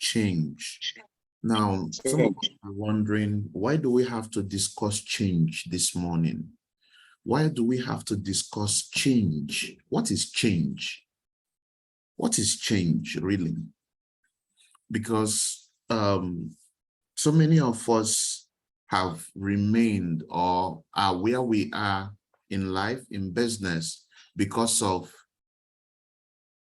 change. Now, some of you are wondering, why do we have to discuss change this morning? Why do we have to discuss change? What is change? What is change, really? Because so many of us have remained or are where we are in life, in business, because of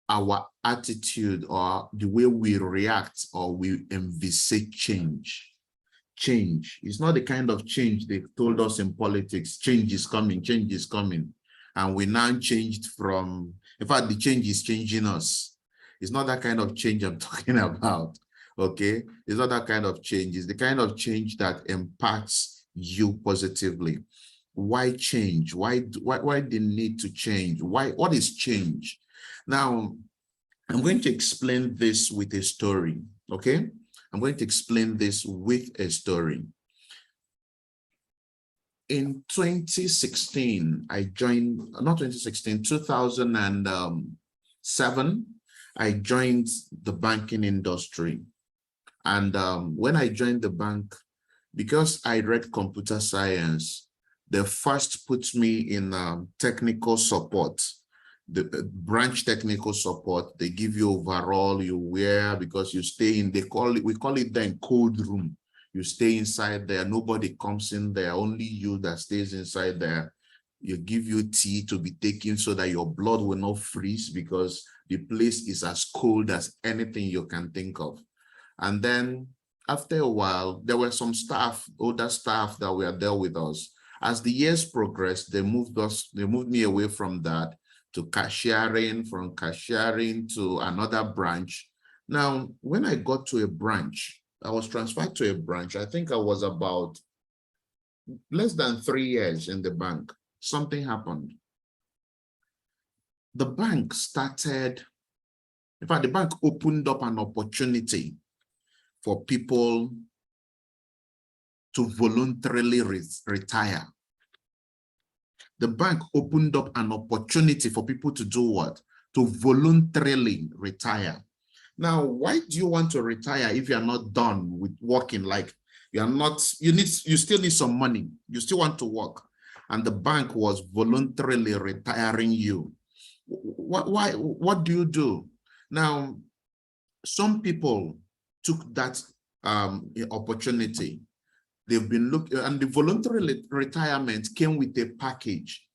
our attitude or the way we react or we envisage change. Change is not the kind of change they told us in politics. Change is coming, change is coming. And we now changed from, in fact, the change is changing us. It's not that kind of change I'm talking about, okay? It's not that kind of change. It's the kind of change that impacts you positively. Why change? Why the need to change? What is change? Now, I'm going to explain this with a story, okay? I'm going to explain this with a story. In 2016, I joined, not 2016, 2007, I joined the banking industry. And when I joined the bank, because I read computer science, they first put me in technical support. The branch technical support. They give you overall, you wear, because you stay in, we call it then cold room. You stay inside there, nobody comes in there, only you that stays inside there. You give you tea to be taken so that your blood will not freeze, because the place is as cold as anything you can think of. And then after a while, there were some staff, older staff that were there with us. As the years progressed, they moved me away from that to cashiering, from cashiering to another branch. Now, when I got to a branch, I was transferred to a branch. I think I was about less than 3 years in the bank. Something happened. The bank started, in fact, the bank opened up an opportunity for people to voluntarily retire. The bank opened up an opportunity for people to do what? To voluntarily retire. Now, why do you want to retire if you're not done with working? Like you're not, you still need some money. You still want to work. And the bank was voluntarily retiring you. What do you do? Now, some people took that opportunity. They've been looking, and the voluntary retirement came with a package.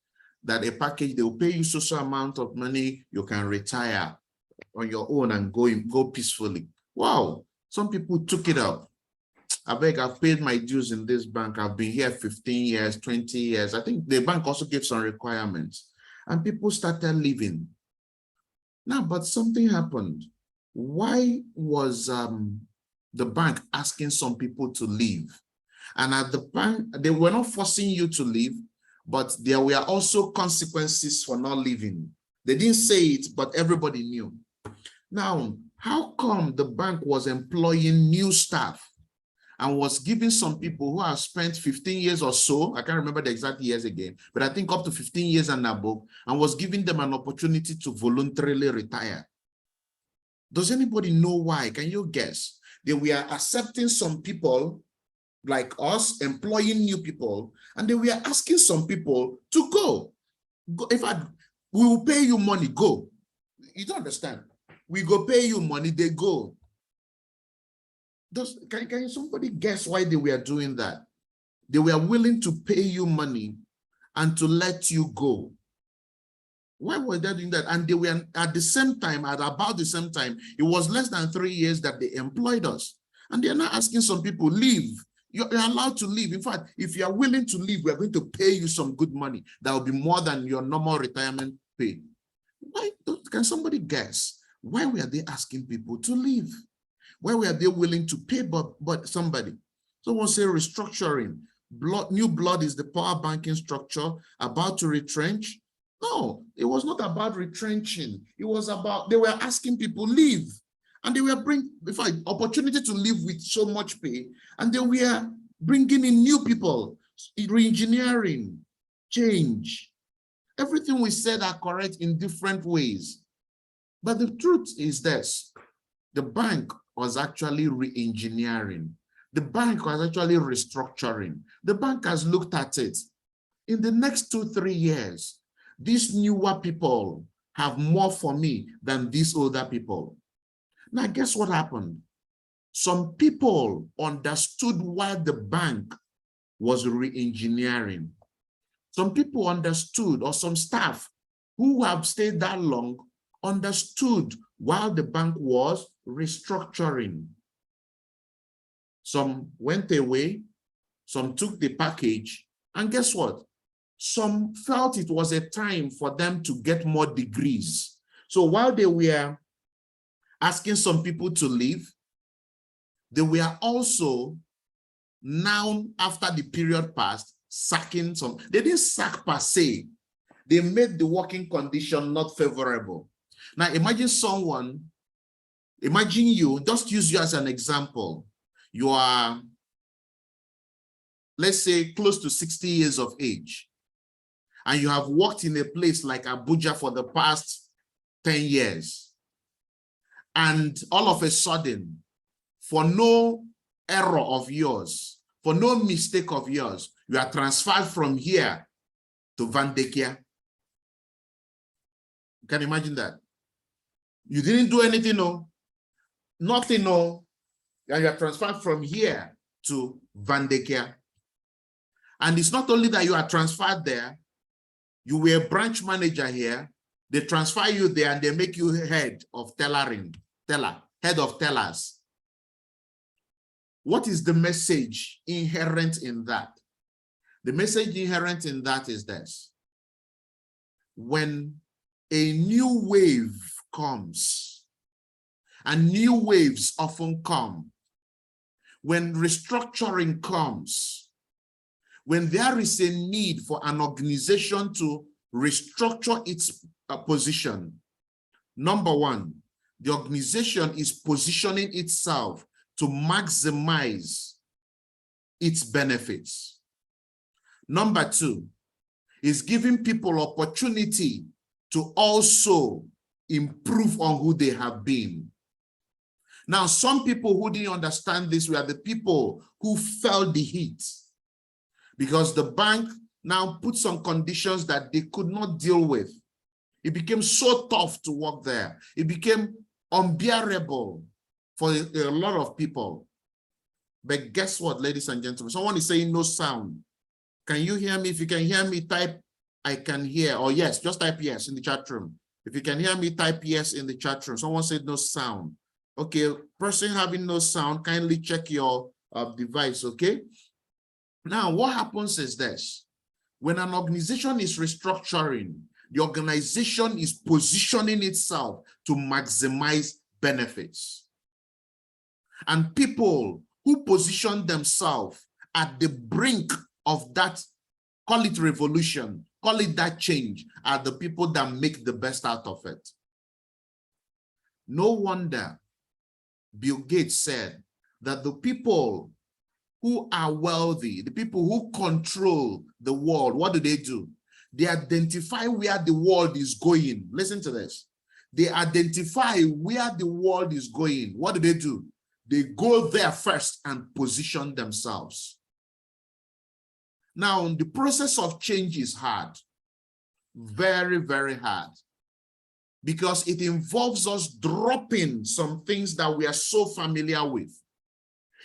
That a package, they will pay you social amount of money, you can retire on your own and go peacefully. Wow, some people took it up. I beg, I've paid my dues in this bank. I've been here 15 years, 20 years. I think the bank also gave some requirements, and people started leaving. Now, but something happened. Why was the bank asking some people to leave? And at the bank, they were not forcing you to leave, but there were also consequences for not leaving. They didn't say it, but everybody knew. Now, how come the bank was employing new staff and was giving some people who have spent 15 years or so, I can't remember the exact years again, but I think up to 15 years and above, and was giving them an opportunity to voluntarily retire? Does anybody know why? Can you guess? They were accepting some people like us, employing new people, and they were asking some people to go. In fact, we will pay you money, go. You don't understand. We go pay you money, they go. Can somebody guess why they were doing that? They were willing to pay you money and to let you go. Why were they doing that? And they were at the same time, at about the same time, it was less than 3 years that they employed us. And they're not asking some people, leave. You're allowed to leave. In fact, if you are willing to leave, we're going to pay you some good money. That will be more than your normal retirement pay. Can somebody guess? Why were they asking people to leave? Why were they willing to pay but somebody? Someone say restructuring. New blood is the power banking structure about to retrench. No, it was not about retrenching. It was about, they were asking people leave. And they were bringing, in fact, opportunity to live with so much pay. And they were bringing in new people, re-engineering, change. Everything we said are correct in different ways. But the truth is this, the bank was actually re-engineering. The bank was actually restructuring. The bank has looked at it. In the next 2-3 years, these newer people have more for me than these older people. Now, guess what happened? Some people understood why the bank was re-engineering. Some people understood, or some staff who have stayed that long understood while the bank was restructuring. Some went away, some took the package, and guess what? Some felt it was a time for them to get more degrees. So while they were asking some people to leave, they were also now, after the period passed, sacking some. They didn't sack per se. They made the working condition not favorable. Now imagine someone, imagine you, just use you as an example. You are, let's say, close to 60 years of age, and you have worked in a place like Abuja for the past 10 years. And all of a sudden, for no error of yours, for no mistake of yours, you are transferred from here to Vandekia. You can imagine that. You didn't do anything, no. Nothing, no. And you are transferred from here to Vandekia. And it's not only that you are transferred there, you were a branch manager here, they transfer you there and they make you head of head of tellers. What is the message inherent in that? The message inherent in that is this: when a new wave comes, and new waves often come, when restructuring comes, when there is a need for an organization to restructure its position, number one, the organization is positioning itself to maximize its benefits. Number two, is giving people opportunity to also improve on who they have been. Now, some people who didn't understand this were the people who felt the heat, because the bank now put some conditions that they could not deal with. It became so tough to work there. It became unbearable for a lot of people. But guess what, ladies and gentlemen? Someone is saying no sound. Can you hear me? If you can hear me, type I can hear, or yes, just type yes in the chat room. If you can hear me, type yes in the chat room. Someone said no sound. Okay, person having no sound, kindly check your device, okay? Now, what happens is this: when an organization is restructuring, the organization is positioning itself to maximize benefits. And people who position themselves at the brink of that, call it revolution, call it that change, are the people that make the best out of it. No wonder Bill Gates said that the people who are wealthy, the people who control the world, what do? They identify where the world is going. Listen to this. They identify where the world is going. What do? They go there first and position themselves. Now, the process of change is hard. Very, very hard. Because it involves us dropping some things that we are so familiar with.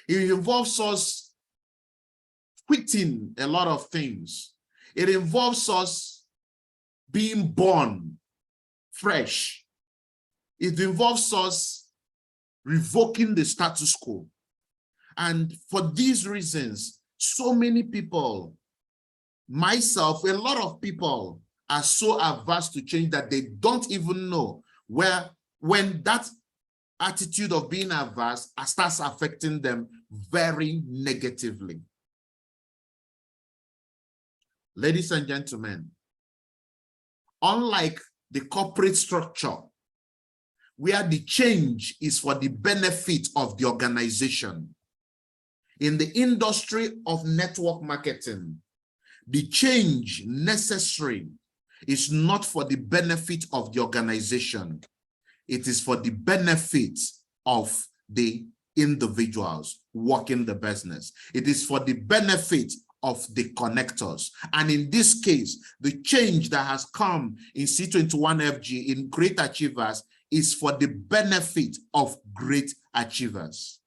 It involves us quitting a lot of things. It involves us being born fresh. It involves us revoking the status quo. And for these reasons, so many people, myself, a lot of people are so averse to change that they don't even know when that attitude of being averse starts affecting them very negatively. Ladies and gentlemen, unlike the corporate structure, where the change is for the benefit of the organization, in the industry of network marketing, the change necessary is not for the benefit of the organization. It is for the benefit of the individuals working the business. It is for the benefit of the connectors. And in this case, the change that has come in C21FG in Great Achievers is for the benefit of great achievers.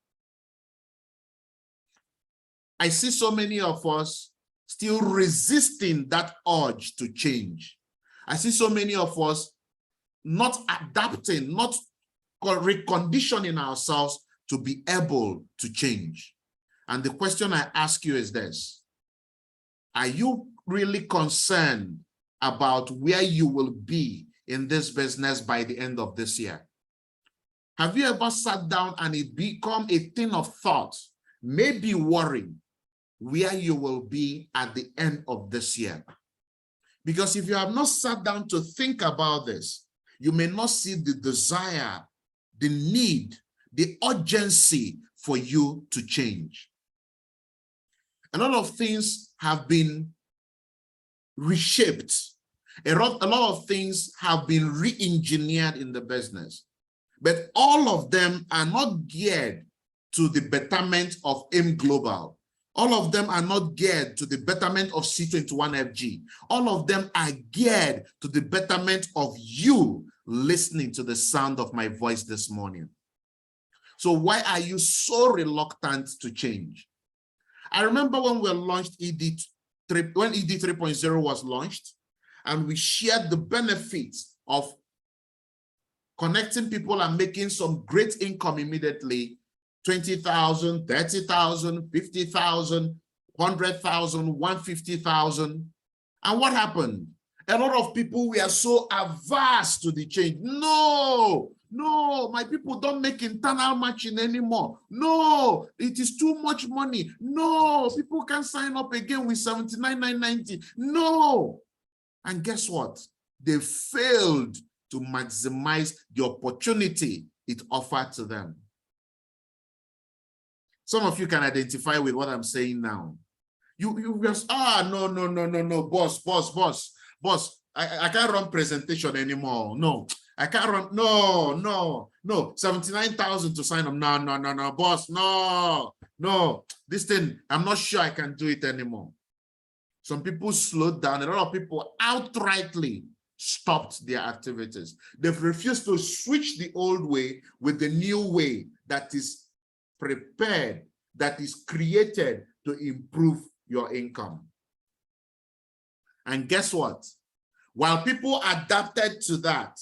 I see so many of us still resisting that urge to change. I see so many of us not adapting, not reconditioning ourselves to be able to change. And the question I ask you is this: are you really concerned about where you will be in this business by the end of this year? Have you ever sat down and it become a thing of thought, maybe worrying where you will be at the end of this year? Because if you have not sat down to think about this, you may not see the desire, the need, the urgency for you to change. A lot of things have been reshaped. A lot of things have been re-engineered in the business, but all of them are not geared to the betterment of AIM Global. All of them are not geared to the betterment of C21FG. All of them are geared to the betterment of you listening to the sound of my voice this morning. So why are you so reluctant to change? I remember when we launched ED3, when ED 3.0 was launched, and we shared the benefits of connecting people and making some great income immediately. 20,000, 30,000, 50,000, 100,000, 150,000. And what happened? A lot of people were so averse to the change. No, my people don't make internal matching anymore. No, it is too much money. No, people can sign up again with 79,990. No. And guess what? They failed to maximize the opportunity it offered to them. Some of you can identify with what I'm saying now. You just, no, boss, I can't run presentation anymore. No, I can't run, no, 79,000 to sign up. No, boss, no, this thing, I'm not sure I can do it anymore. Some people slowed down. A lot of people outrightly stopped their activities. They've refused to switch the old way with the new way that is prepared, that is created to improve your income. And guess what? While people adapted to that,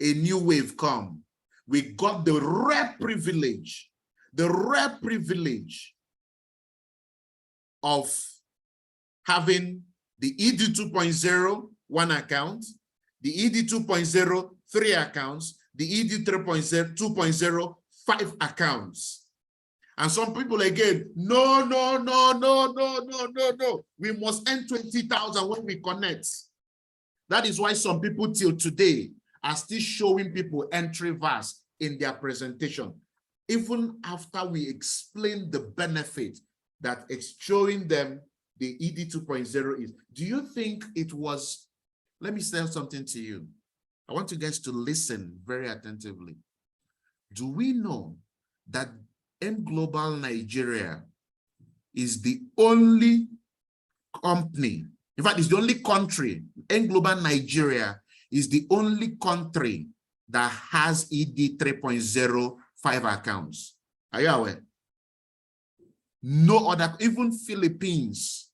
a new wave come. We got the rare privilege of having the ED 2.0 one account, the ED 2.0 three accounts, the ED 2.0 5 accounts. And some people again, no. We must earn 20,000 when we connect. That is why some people till today are still showing people entry verse in their presentation, even after we explain the benefit that it's showing them the ED 2.0 is. Do you think it was, let me say something to you. I want you guys to listen very attentively. Do we know that AIM Global Nigeria is the only company, in fact, it's the only country, AIM Global Nigeria is the only country that has ED 3.0 5 accounts. Are you aware? No other, even Philippines,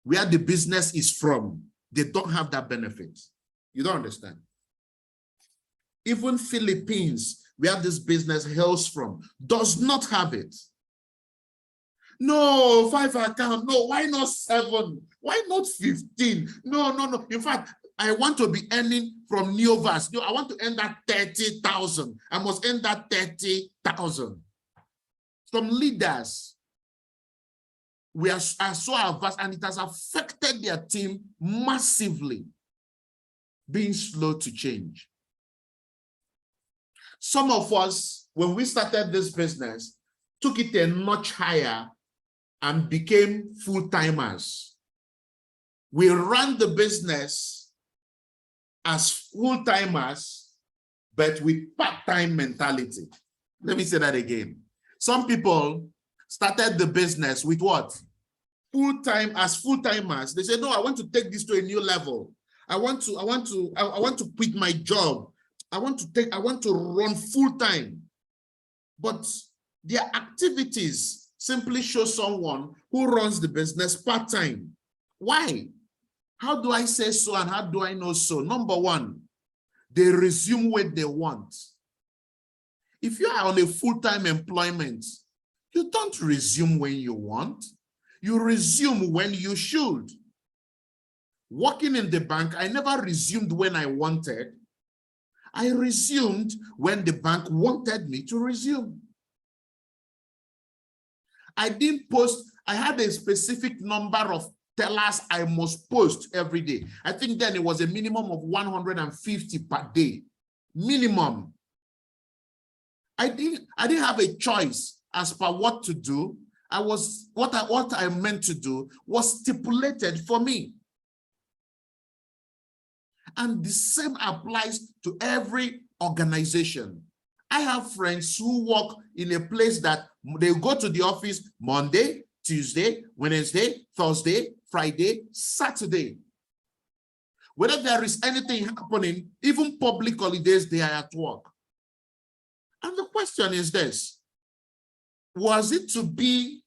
where the business is from, they don't have that benefit. You don't understand. Even Philippines, where this business hails from, does not have it. No, 5 accounts. No, why not 7? Why not 15? No. In fact, I want to be earning from Neovas. No, I want to earn that 30,000. I must earn that 30,000. Some leaders are so averse, and it has affected their team massively, being slow to change. Some of us, when we started this business, took it a notch higher and became full-timers. We ran the business as full-timers, but with part-time mentality. Let me say that again. Some people started the business with what? Full-timers. They say, no, I want to take this to a new level. I want to quit my job. I want to run full-time. But their activities simply show someone who runs the business part-time. Why? How do I say so and how do I know so? Number one, they resume when they want. If you are on a full-time employment, you don't resume when you want. You resume when you should. Working in the bank, I never resumed when I wanted. I resumed when the bank wanted me to resume. I didn't post. I had a specific number of tellers I must post every day. I think then it was a minimum of 150 per day. Minimum. I didn't have a choice as per what to do. What I meant to do was stipulated for me. And the same applies to every organization. I have friends who work in a place that they go to the office Monday, Tuesday, Wednesday, Thursday, Friday, Saturday. Whether there is anything happening, even public holidays, they are at work. And the question is this: was it to be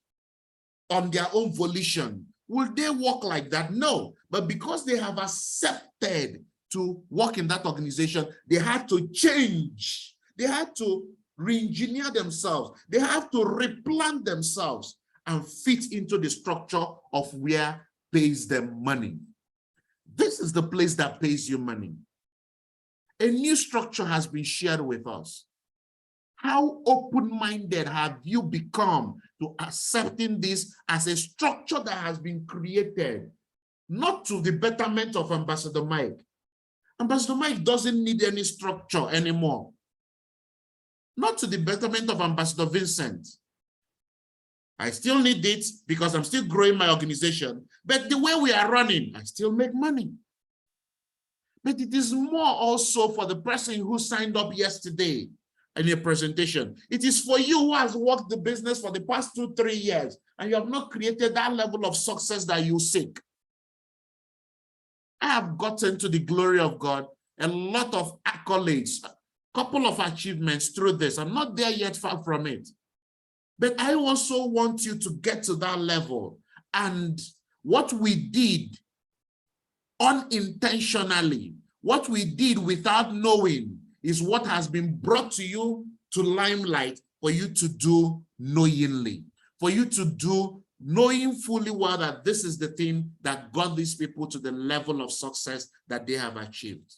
on their own volition? Will they work like that? No, but because they have accepted to work in that organization, they had to change. They had to re-engineer themselves. They have to replant themselves and fit into the structure of where pays them money. This is the place that pays you money. A new structure has been shared with us. How open-minded have you become to accepting this as a structure that has been created, not to the betterment of Ambassador Mike? Ambassador Mike doesn't need any structure anymore. Not to the betterment of Ambassador Vincent. I still need it because I'm still growing my organization, but the way we are running, I still make money. But it is more also for the person who signed up yesterday in a presentation. It is for you who has worked the business for the past 2-3 years, and you have not created that level of success that you seek. I have gotten, to the glory of God, a lot of accolades, a couple of achievements through this. I'm not there yet, far from it. But I also want you to get to that level. And what we did unintentionally, what we did without knowing, is what has been brought to you to limelight for you to do knowingly, for you to do knowing fully well that this is the thing that got these people to the level of success that they have achieved.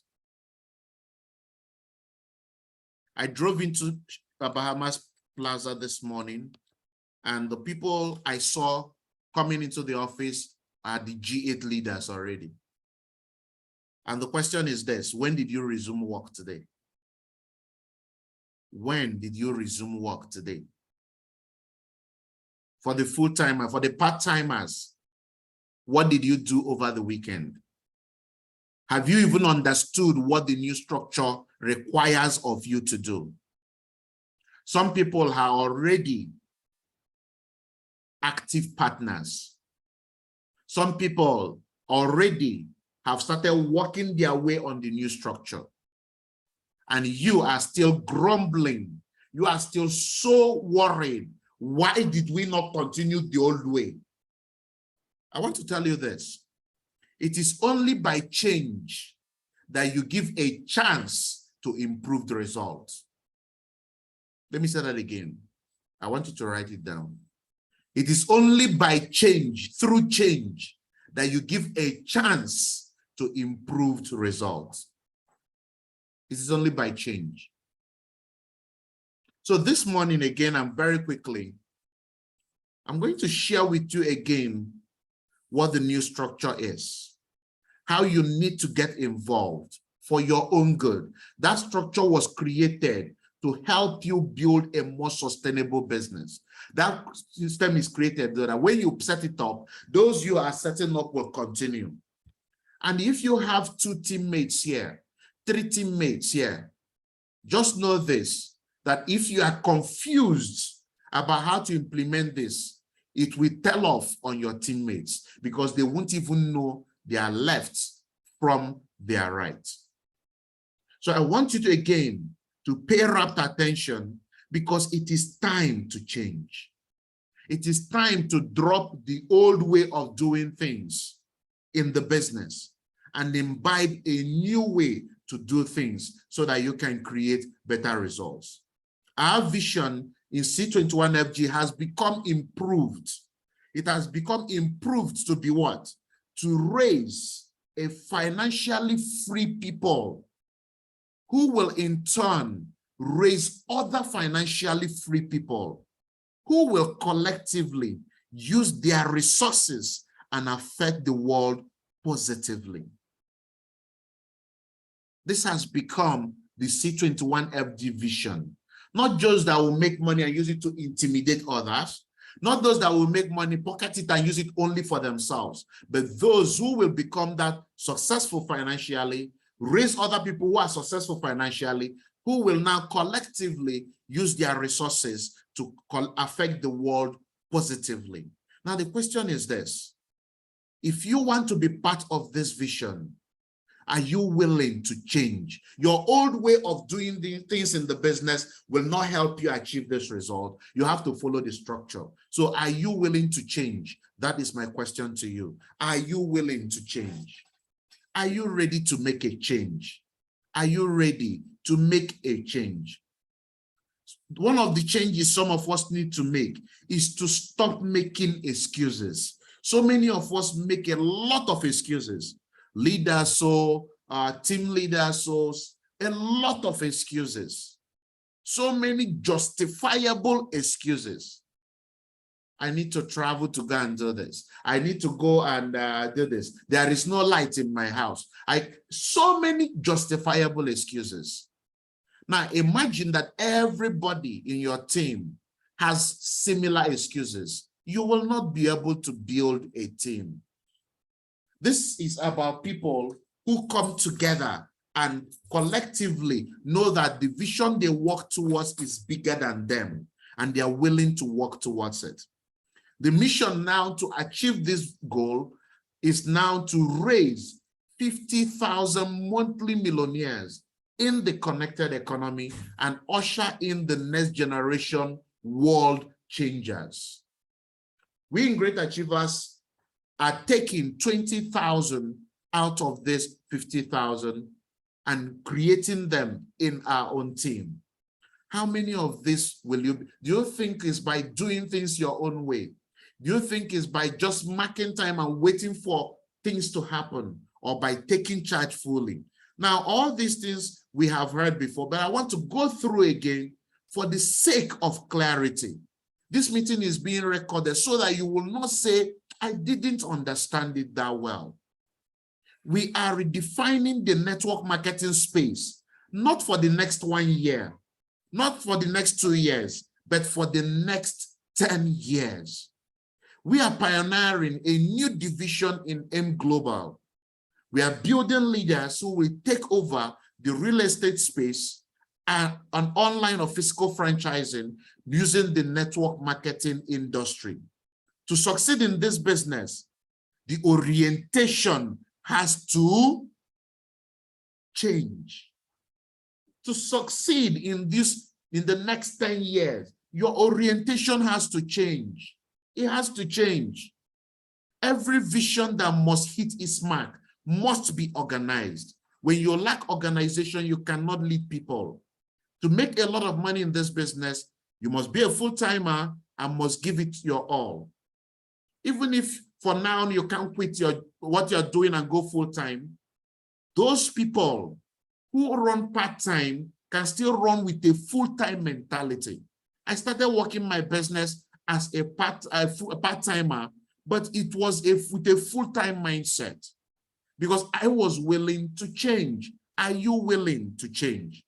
I drove into Bahamas Plaza this morning, and the people I saw coming into the office are the G8 leaders already. And the question is this: when did you resume work today? When did you resume work today? For the full-timer, for the part-timers, what did you do over the weekend? Have you even understood what the new structure requires of you to do? Some people are already active partners. Some people already have started working their way on the new structure. And you are still grumbling. You are still so worried. Why did we not continue the old way? I want to tell you this. It is only by change that you give a chance to improve the results. Let me say that again. I want you to write it down. It is only by change, through change, that you give a chance to improved results. It is only by change. So this morning, again, I'm going to share with you again what the new structure is, how you need to get involved for your own good. That structure was created to help you build a more sustainable business. That system is created so that when you set it up, those you are setting up will continue. And if you have 2 teammates here, 3 teammates here, just know this: that if you are confused about how to implement this, it will tell off on your teammates because they won't even know their left from their right. So I want you to, again, to pay rapt attention because it is time to change. It is time to drop the old way of doing things in the business and imbibe a new way to do things so that you can create better results. Our vision in C21FG has become improved. It has become improved to be what? To raise a financially free people who will in turn raise other financially free people who will collectively use their resources and affect the world positively. This has become the C21FG vision. Not just that will make money and use it to intimidate others, not those that will make money, pocket it and use it only for themselves, but those who will become that successful financially, raise other people who are successful financially, who will now collectively use their resources to affect the world positively. Now, the question is this: if you want to be part of this vision, are you willing to change? Your old way of doing the things in the business will not help you achieve this result. You have to follow the structure. So are you willing to change? That is my question to you. Are you willing to change? Are you ready to make a change? Are you ready to make a change? One of the changes some of us need to make is to stop making excuses. So many of us make a lot of excuses. Leaders, so team leaders, so a lot of excuses. So many justifiable excuses. I need to travel to go and do this. I need to go and do this. There is no light in my house. So many justifiable excuses. Now imagine that everybody in your team has similar excuses. You will not be able to build a team. This is about people who come together and collectively know that the vision they work towards is bigger than them, and they are willing to work towards it. The mission now to achieve this goal is now to raise 50,000 monthly millionaires in the connected economy and usher in the next generation world changers. We in Great Achievers are taking 20,000 out of this 50,000 and creating them in our own team. How many of this will you, do you think is by doing things your own way? Do you think is by just marking time and waiting for things to happen, or by taking charge fully? Now, all these things we have heard before, but I want to go through again for the sake of clarity. This meeting is being recorded so that you will not say, I didn't understand it that well. We are redefining the network marketing space, not for the next 1 year, not for the next 2 years, but for the next 10 years. We are pioneering a new division in M Global. We are building leaders who will take over the real estate space and an online or physical franchising using the network marketing industry. To succeed in this business, the orientation has to change. To succeed in this, in the next 10 years, your orientation has to change. It has to change. Every vision that must hit its mark must be organized. When you lack organization, you cannot lead people. To make a lot of money in this business, you must be a full-timer and must give it your all. Even if for now you can't quit what you're doing and go full-time, those people who run part-time can still run with a full-time mentality. I started working my business as a part-timer, but it was with a full-time mindset because I was willing to change. Are you willing to change?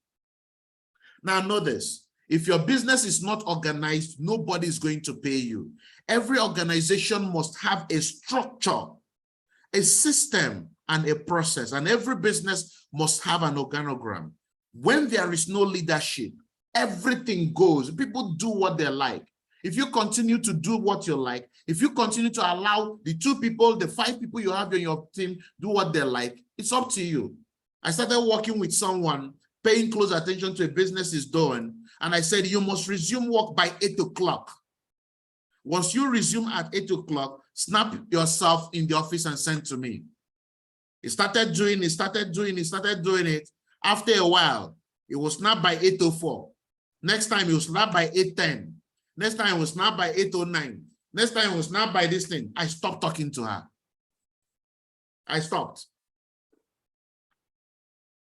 Now know this. If your business is not organized, nobody is going to pay you. Every organization must have a structure, a system, and a process, and every business must have an organogram. When there is no leadership, everything goes. People do what they like. If you continue to do what you like, if you continue to allow the 2 people, the 5 people you have in your team do what they like, it's up to you. I started working with someone, paying close attention to a business is doing, and I said, you must resume work by 8 o'clock. Once you resume at 8 o'clock, snap yourself in the office and send to me. He started doing it. After a while, it was snap by 8:04. Next time, it was snap by 8:10. Next time, it was snap by 8:09. Next time, it was snap by this thing. I stopped talking to her. I stopped.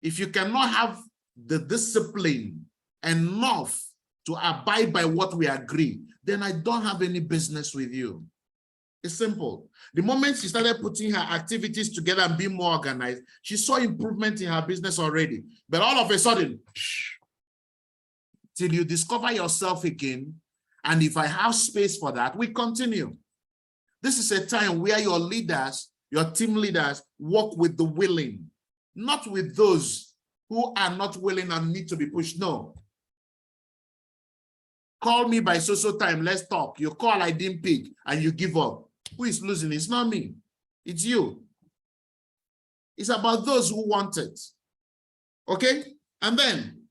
If you cannot have the discipline enough to abide by what we agree, then I don't have any business with you. It's simple. The moment she started putting her activities together and being more organized, she saw improvement in her business already. But all of a sudden, till you discover yourself again, and if I have space for that, we continue. This is a time where your leaders, your team leaders, work with the willing, not with those who are not willing and need to be pushed. No. Call me by so time, let's talk. You call, I didn't pick, and you give up. Who is losing? It's not me. It's you. It's about those who want it. Okay? And then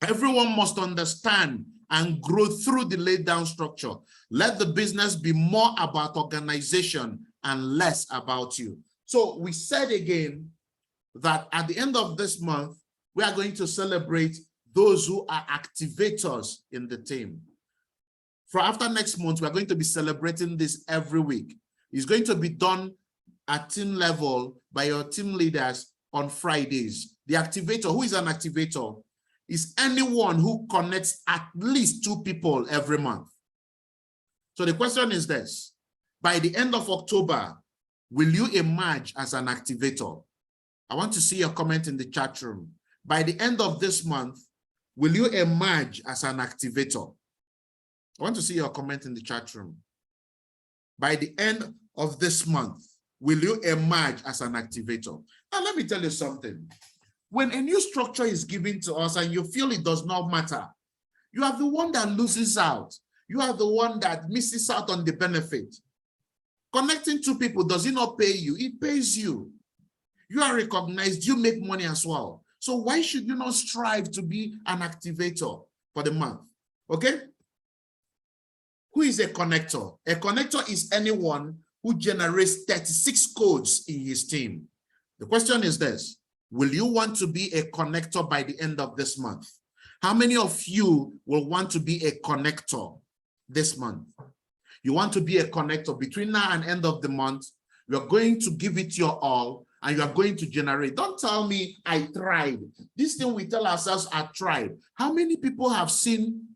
everyone must understand and grow through the laid down structure. Let the business be more about organization and less about you. So we said again that at the end of this month, we are going to celebrate those who are activators in the team. For after next month, we are going to be celebrating this every week. It's going to be done at team level by your team leaders on Fridays. The activator, who is an activator, is anyone who connects at least 2 people every month. So the question is this: by the end of October, will you emerge as an activator? I want to see your comment in the chat room. By the end of this month, will you emerge as an activator? I want to see your comment in the chat room. By the end of this month, will you emerge as an activator? Now, let me tell you something. When a new structure is given to us and you feel it does not matter, you are the one that loses out. You are the one that misses out on the benefit. Connecting 2 people, does it not pay you? It pays you. You are recognized, you make money as well. So why should you not strive to be an activator for the month? Okay? Who is a connector? A connector is anyone who generates 36 codes in his team. The question is this: will you want to be a connector by the end of this month? How many of you will want to be a connector this month? You want to be a connector between now and end of the month. You're going to give it your all and you are going to generate. Don't tell me I tried. This thing we tell ourselves, I tried. How many people have seen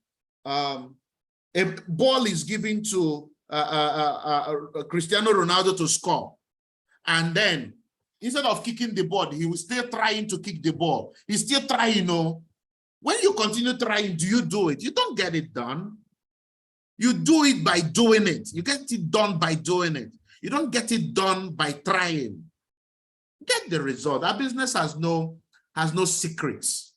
a ball is given to Cristiano Ronaldo to score, and then instead of kicking the ball, he was still trying to kick the ball. He's still trying, you know. When you continue trying, do you do it? You don't get it done. You do it by doing it. You get it done by doing it. You don't get it done by trying. Get the result. Our business has no secrets.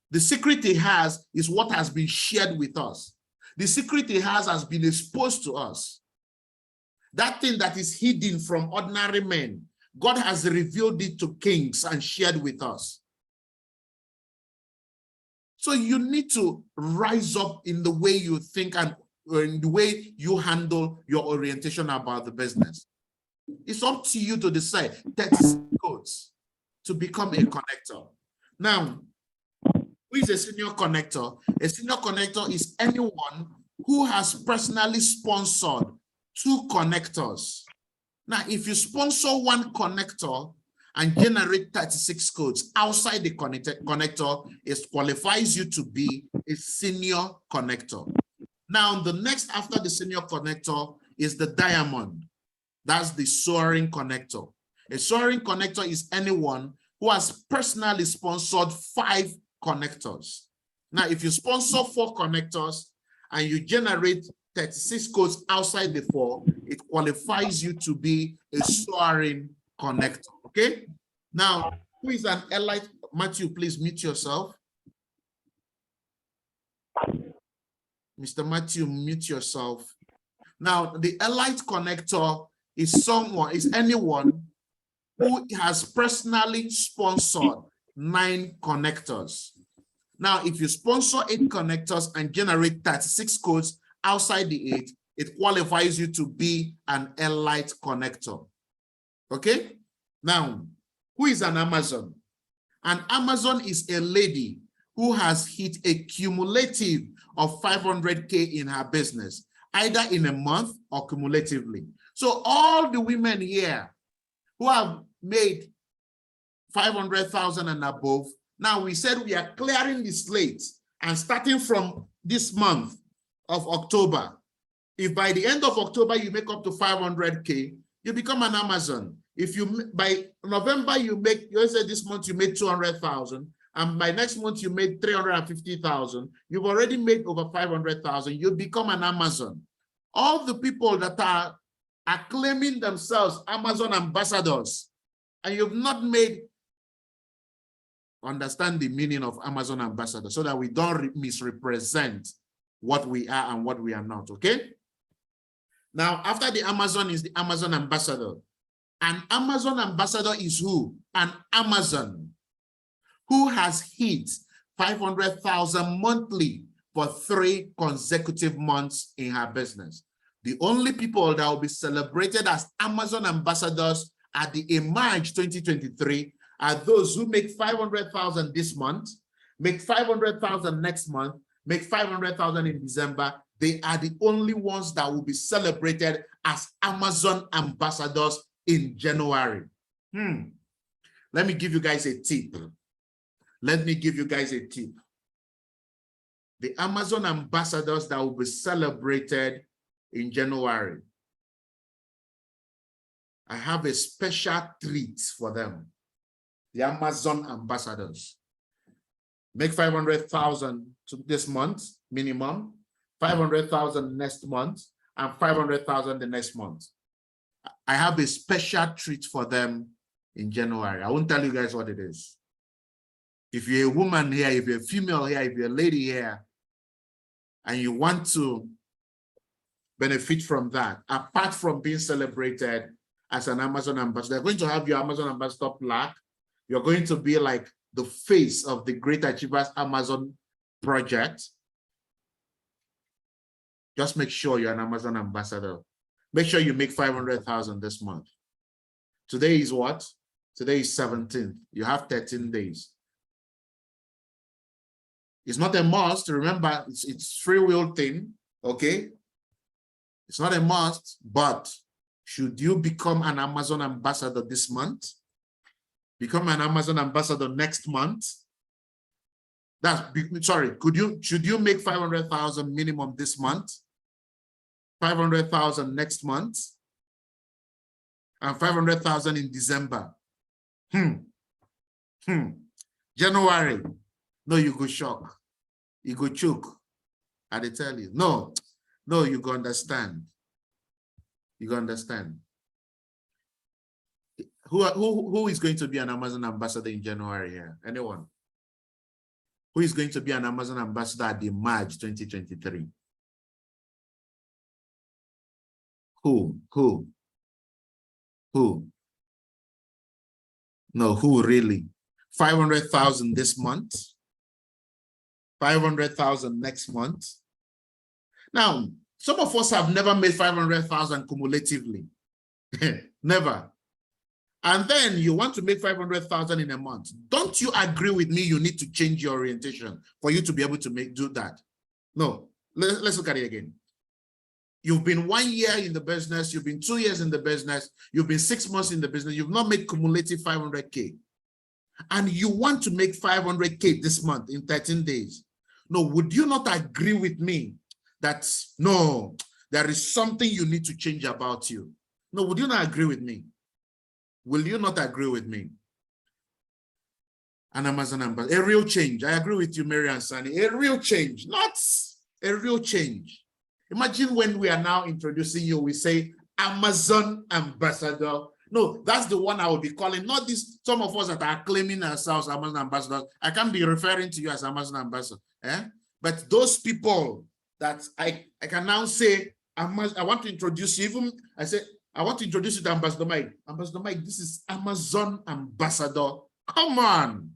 The secret it has is what has been shared with us. The secret it has been exposed to us. That thing that is hidden from ordinary men, God has revealed it to kings and shared with us. So you need to rise up in the way you think and in the way you handle your orientation about the business. It's up to you to decide 36 codes to become a connector. Now, who is a senior connector? A senior connector is anyone who has personally sponsored 2 connectors. Now, if you sponsor 1 connector and generate 36 codes outside the connector, it qualifies you to be a senior connector. Now, the next after the senior connector is the diamond. That's the soaring connector. A soaring connector is anyone who has personally sponsored 5 connectors. Now, if you sponsor 4 connectors and you generate 36 codes outside the 4, it qualifies you to be a soaring connector. Okay? Now, who is an elite? Matthew, please mute yourself. Mr. Matthew, mute yourself. Now, the Elite Connector is anyone who has personally sponsored 9 connectors. Now, if you sponsor 8 connectors and generate 36 codes outside the 8, it qualifies you to be an Elite Connector. Okay? Now, who is an Amazon? An Amazon is a lady who has hit a cumulative of 500K in her business, either in a month or cumulatively. So all the women here who have made 500,000 and above, now we said we are clearing the slate, and starting from this month of October, if by the end of October you make up to 500K, you become an Amazon. If you, by November, you make, you say this month you made 200,000, and by next month you made 350,000, you've already made over 500,000, you become an Amazon. All the people that are claiming themselves Amazon ambassadors, and you've not made, understand the meaning of Amazon ambassador so that we don't misrepresent what we are and what we are not, okay? Now, after the Amazon is the Amazon ambassador. An Amazon ambassador is who? An Amazon who has hit 500,000 monthly for 3 consecutive months in her business. The only people that will be celebrated as Amazon ambassadors at the Emerge 2023 are those who make 500,000 this month, make 500,000 next month, make 500,000 in December. They are the only ones that will be celebrated as Amazon ambassadors in January. Let me give you guys a tip. Let me give you guys a tip. The Amazon ambassadors that will be celebrated in January, I have a special treat for them. The Amazon ambassadors. Make 500,000 this month, minimum, 500,000 next month, and 500,000 the next month. I have a special treat for them in January. I won't tell you guys what it is. If you're a woman here, if you're a female here, if you're a lady here, and you want to benefit from that, apart from being celebrated as an Amazon ambassador, they're going to have your Amazon ambassador plaque. You're going to be like the face of the Great Achievers Amazon project. Just make sure you're an Amazon ambassador. Make sure you make 500,000 this month. Today is what? Today is 17th. You have 13 days. It's not a must. Remember, it's free will thing, okay? It's not a must, but should you become an Amazon ambassador this month? Become an Amazon ambassador next month? Should you make 500,000 minimum this month? 500,000 next month? And 500,000 in December? January? No, you go shock. You go choke. I tell you. No, you go understand. You go understand. Who is going to be an Amazon ambassador in January here? Anyone? Who is going to be an Amazon ambassador at the March 2023? Who? No, who really? 500,000 this month, 500,000 next month. Now, some of us have never made 500,000 cumulatively. Never. And then you want to make 500,000 in a month. Don't you agree with me? You need to change your orientation for you to be able to do that. No, let's look at it again. You've been 1 year in the business, you've been 2 years in the business, you've been 6 months in the business, you've not made cumulative 500K. And you want to make 500K this month in 13 days. No, would you not agree with me that, no, there is something you need to change about you? No, would you not agree with me? Will you not agree with me? An Amazon ambassador, a real change. I agree with you, Mary and Sunny. A real change, not a real change. Imagine when we are now introducing you, we say Amazon ambassador. No, that's the one I will be calling, not this, some of us that are claiming ourselves Amazon ambassadors. I can't be referring to you as Amazon ambassador. But those people that I can now say, I want to introduce you. Even I say, I want to introduce you to Ambassador Mike. Ambassador Mike, this is Amazon ambassador. Come on.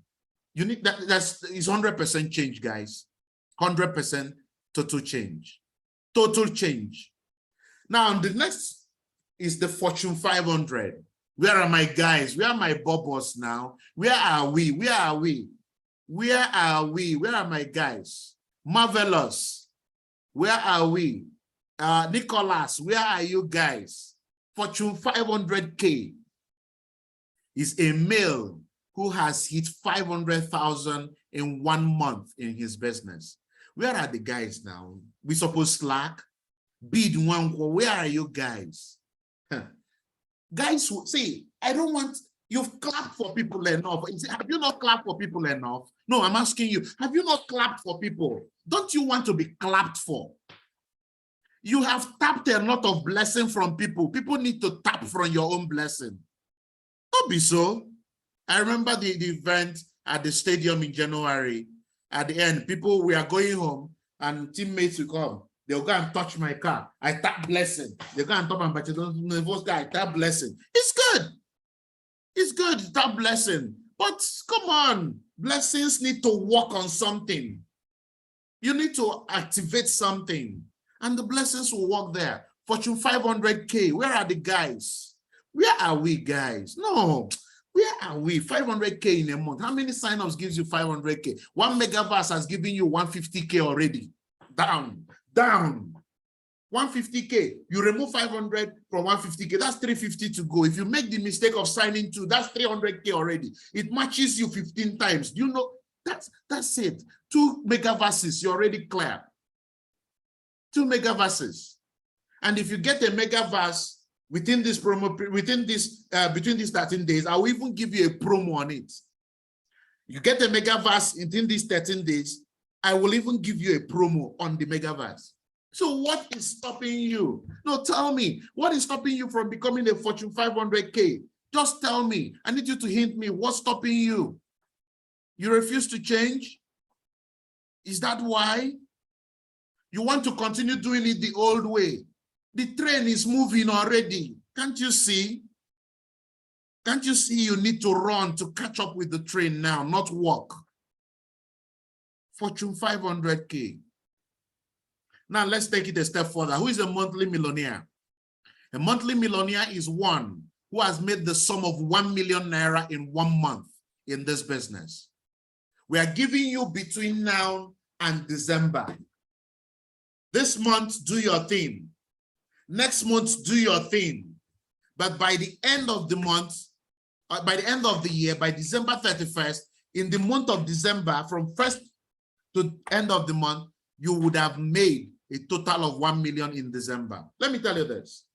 You need that. That's 100% change, guys. 100% total change. Total change. Now, the next is the Fortune 500. Where are my guys? Where are my bubbles now? Where are we? Where are we? Where are we? Where are my guys? Marvelous. Where are we? Nicholas, where are you guys? Fortune 500K is a male who has hit 500,000 in 1 month in his business. Where are the guys now? We suppose Slack, Bid one. Where are you guys? Guys, see, I don't want, you've clapped for people enough. Have you not clapped for people enough? No, I'm asking you, have you not clapped for people? Don't you want to be clapped for? You have tapped a lot of blessing from people. People need to tap from your own blessing. Don't be so. I remember the event at the stadium in January. At the end, people, we are going home and teammates will come. They'll go and touch my car. I tap blessing. They'll go and touch my battery. The first guy, tap blessing. It's good. It's good, tap blessing. But come on, blessings need to work on something. You need to activate something. And the blessings will work there. Fortune 500K, where are the guys? Where are we, guys? No, where are we? 500K in a month. How many signups gives you 500K? 1 megaverse has given you 150K already. Down, down. 150K. You remove 500 from 150K. That's 350 to go. If you make the mistake of signing 2, that's 300K already. It matches you 15 times. You know, that's it. 2 megaverses, you're already clear. 2 megaverses. And if you get a megaverse within this promo, between these 13 days, I will even give you a promo on it. You get a megaverse within these 13 days, I will even give you a promo on the megaverse. So what is stopping you? No, tell me, what is stopping you from becoming a Fortune 500K? Just tell me. I need you to hint me what's stopping you. You refuse to change? Is that why? You want to continue doing it the old way. The train is moving already. Can't you see? Can't you see you need to run to catch up with the train now, not walk? Fortune 500K. Now let's take it a step further. Who is a monthly millionaire? A monthly millionaire is one who has made the sum of 1 million naira in 1 month in this business. We are giving you between now and December. This month, do your thing. Next month, do your thing. But by the end of the month, by the end of the year, by December 31st, in the month of December, from 1st to end of the month, you would have made a total of 1 million in December. Let me tell you this.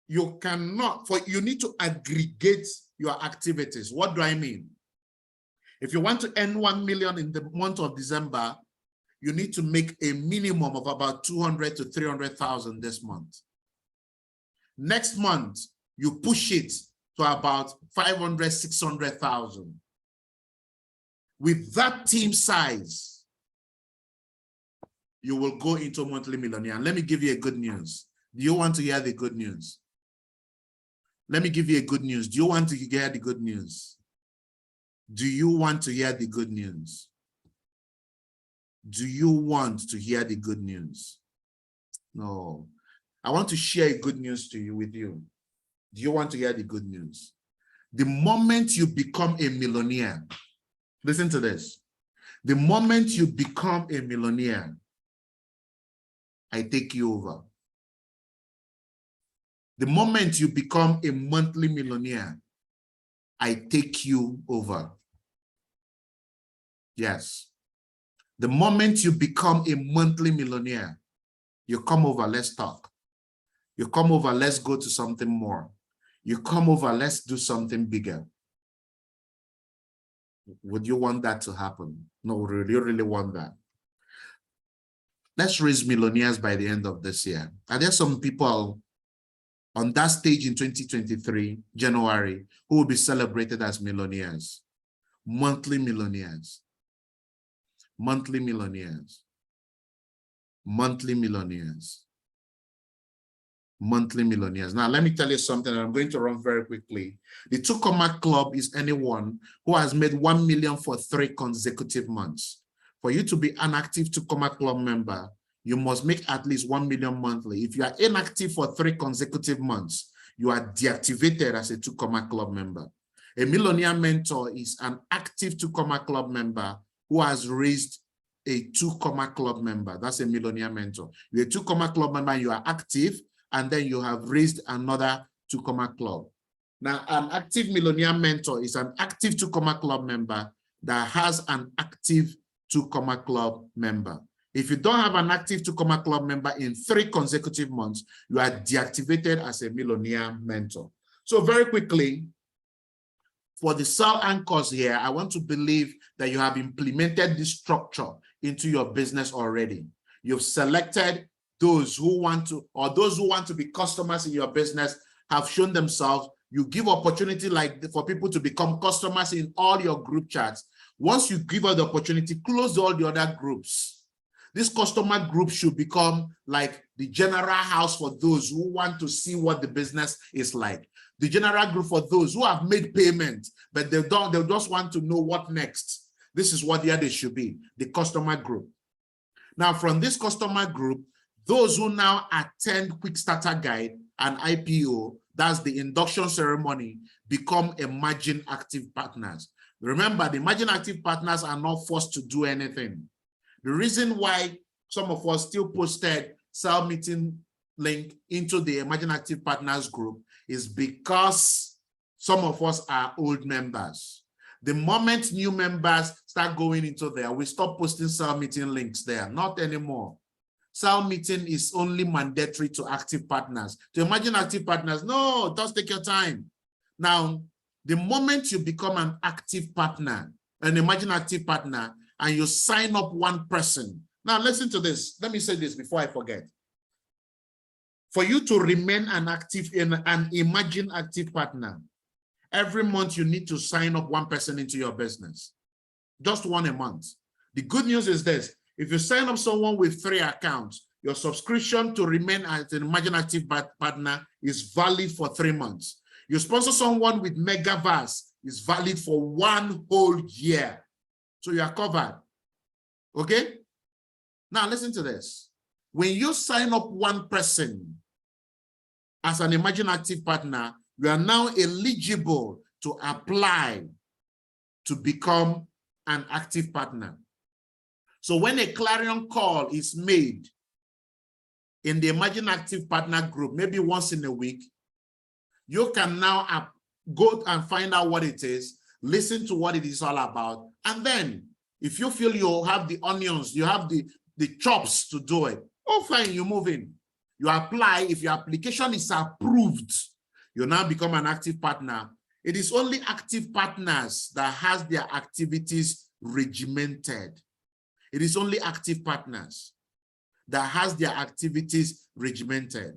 You cannot, you need to aggregate your activities. What do I mean? If you want to earn 1 million in the month of December, you need to make a minimum of about 200 to 300,000 this month. Next month, you push it to about 500, 600,000. With that team size, you will go into monthly millionaire. And let me give you a good news. Do you want to hear the good news? Let me give you a good news. Do you want to hear the good news? Do you want to hear the good news? Do you want to hear the good news? No. I want to share good news to you with you. Do you want to hear the good news? The moment you become a millionaire, listen to this. The moment you become a millionaire, I take you over. The moment you become a monthly millionaire, I take you over. Yes. The moment you become a monthly millionaire, you come over, let's talk. You come over, let's go to something more. You come over, let's do something bigger. Would you want that to happen? No, do you really want that? Let's raise millionaires by the end of this year. Are there some people on that stage in 2023, January, who will be celebrated as millionaires? Monthly millionaires. Monthly millionaires. monthly millionaires. Monthly millionaires. Now, let me tell you something, and I'm going to run very quickly. The 2 Comma Club is anyone who has made 1 million for 3 consecutive months. For you to be an active 2 Comma Club member, you must make at least 1 million monthly. If you are inactive for 3 consecutive months, you are deactivated as a 2 Comma Club member. A millionaire mentor is an active 2 Comma Club member who has raised a 2 Comma Club member. That's a millionaire mentor. You're a 2 Comma Club member, you are active, and then you have raised another 2 Comma Club. Now, an active millionaire mentor is an active 2 Comma Club member that has an active 2 Comma Club member. If you don't have an active 2 Comma Club member in 3 consecutive months, you are deactivated as a millionaire mentor. So very quickly, for the cell anchors here, I want to believe that you have implemented this structure into your business already. You've selected those who want to, or those who want to be customers in your business have shown themselves. You give opportunity like for people to become customers in all your group chats. Once you give out the opportunity, close all the other groups. This customer group should become like the general house for those who want to see what the business is like. The general group for those who have made payment, but they just want to know what next. This is what they should be, the customer group. Now, from this customer group, those who now attend Quick Starter Guide and IPO, that's the induction ceremony, become emerging active partners. Remember, the emerging active partners are not forced to do anything. The reason why some of us still posted cell meeting link into the emerging active partners group is because some of us are old members. The moment new members start going into there, we stop posting cell meeting links there, not anymore. Cell meeting is only mandatory to active partners. To emerging active partners, no, just take your time. Now, the moment you become an active partner, an emerging active partner, and you sign up one person. Now, listen to this. Let me say this before I forget. For you to remain an emerging active partner, every month you need to sign up one person into your business. Just one a month. The good news is this. If you sign up someone with 3 accounts, your subscription to remain as an emerging active partner is valid for 3 months. You sponsor someone with Megaverse is valid for 1 whole year. So you are covered. Okay? Now listen to this. When you sign up one person as an emerging active partner, you are now eligible to apply to become an active partner. So when a clarion call is made in the emerging active partner group, maybe once in a week, you can now go and find out what it is, listen to what it is all about, and then if you feel you have the onions, you have the chops to do it, oh fine, you move in. You apply. If your application is approved, you now become an active partner. It is only active partners that has their activities regimented. It is only active partners that has their activities regimented.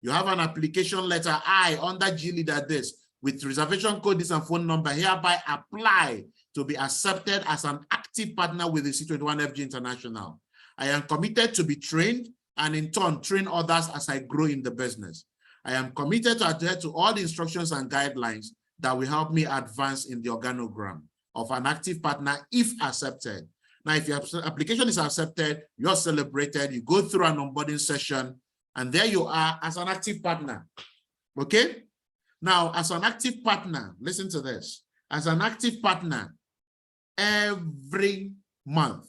You have an application letter, I, under G Leader this, with reservation code this and phone number, hereby apply to be accepted as an active partner with the C21FG International. I am committed to be trained and in turn train others as I grow in the business. I am committed to adhere to all the instructions and guidelines that will help me advance in the organogram of an active partner if accepted. Now, if your application is accepted, you're celebrated, you go through an onboarding session, and there you are as an active partner. Okay? Now, as an active partner, listen to this. As an active partner, every month,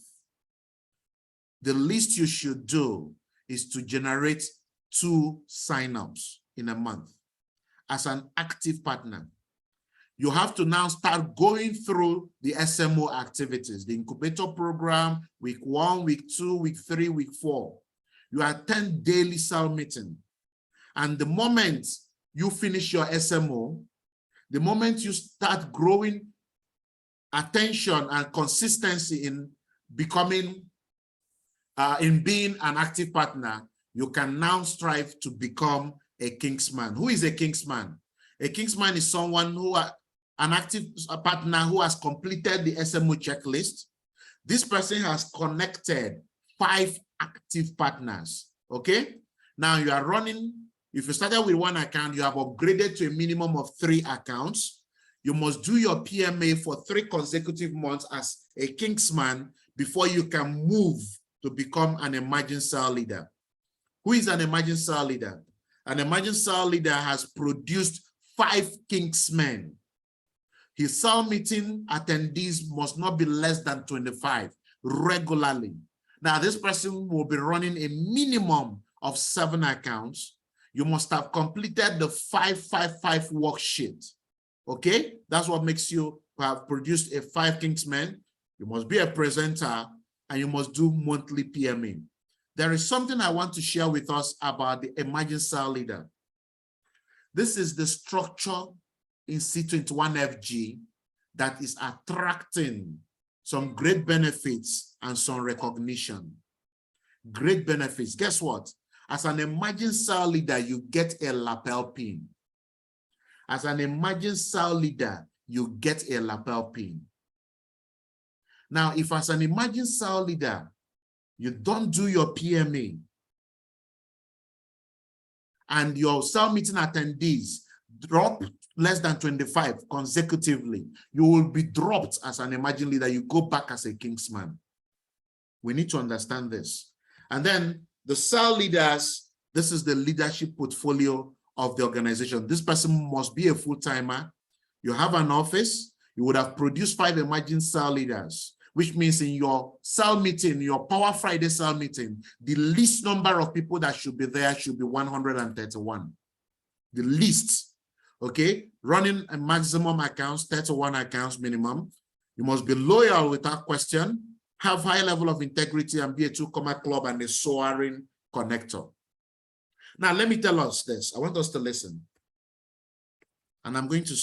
the least you should do is to generate 2 signups in a month. As an active partner, you have to now start going through the SMO activities, the incubator program, week 1, week 2, week 3, week 4. You attend daily cell meeting. And the moment you finish your SMO, the moment you start growing attention and consistency in becoming, in being an active partner, you can now strive to become a Kingsman. Who is a Kingsman? A Kingsman is someone who an active partner who has completed the SMO checklist. This person has connected 5 active partners. Okay. Now you are running, if you started with 1 account, you have upgraded to a minimum of 3 accounts. You must do your PMA for 3 consecutive months as a Kingsman before you can move to become an emerging cell leader. Who is an emerging cell leader? An emerging cell leader has produced 5 Kingsmen. His cell meeting attendees must not be less than 25 regularly. Now, this person will be running a minimum of 7 accounts. You must have completed the 5-5-5 worksheet. Okay, that's what makes you have produced a 5 Kingsmen. You must be a presenter and you must do monthly PMA. There is something I want to share with us about the emerging cell leader. This is the structure in C21FG that is attracting some great benefits and some recognition. Great benefits. Guess what? As an emerging cell leader, you get a lapel pin. As an emerging cell leader, you get a lapel pin. Now, if as an emerging cell leader, you don't do your PMA and your cell meeting attendees drop less than 25 consecutively, you will be dropped as an emerging leader. You go back as a Kingsman. We need to understand this. And then the cell leaders, this is the leadership portfolio of the organization. This person must be a full-timer. You have an office. You would have produced 5 emerging cell leaders, which means in your cell meeting, your Power Friday cell meeting, the least number of people that should be there should be 131. The least, okay? Running a maximum accounts, 31 accounts minimum. You must be loyal without question, have high level of integrity, and be a 2-comma club and a soaring connector. Now, let me tell us this. I want us to listen. And I'm going to